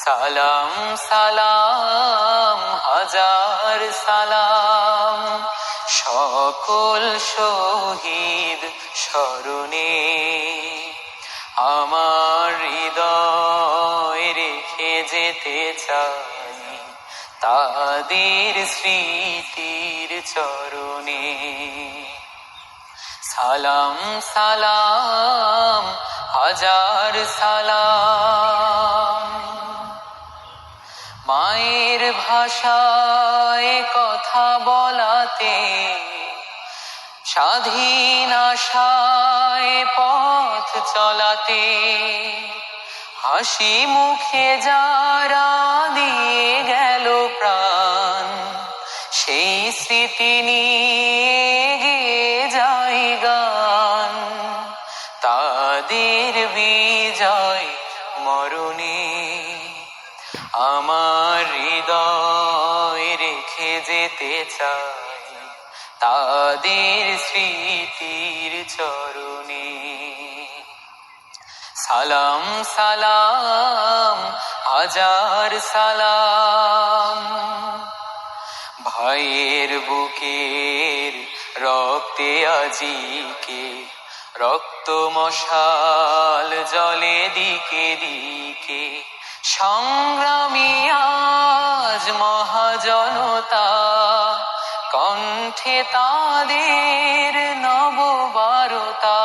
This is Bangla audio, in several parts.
সালাম সালাম হাজার সালাম সকল শহীদ স্মরণে আমার হৃদয় রেখে যেতে চাই তাদের স্মৃতির চরণে। সালাম সালাম হাজার সালাম মায়ের ভাষায় কথা বলাতে, স্বাধীন আশায় পথ চলাতে, হাসি মুখে যারা দিয়ে গেল প্রাণ, সেই স্মৃতি নিয়ে গেয়ে যাই গান। তাদের বিজয় মরণে আমার হৃদয় রেখে যেতে চাই তাদের স্মৃতির চরণে। সালাম সালাম হাজার সালাম ভাইয়ের বুকের রক্তে আজিকে রক্ত মশাল জলে দিকে দিকে, সংগ্রামী আজ মহাজনতা, কণ্ঠে তাদের নববারতা।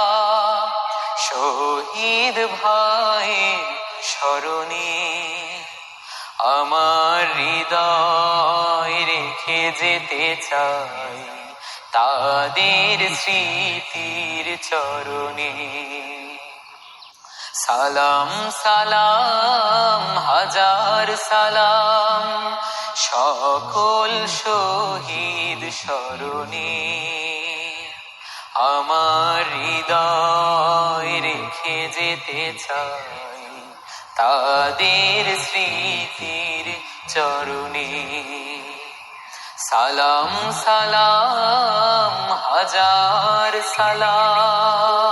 শহীদ ভাইয়ের স্মরণে আমার হৃদয় রেখে যেতে চাই তাদের স্মৃতির চরণে। সালাম সালাম হাজার সালাম সকল শহীদ স্মরণে আমার হৃদয় রেখে যেতে চাই তাদের স্মৃতির চরণে। সালাম সালাম হাজার সালাম।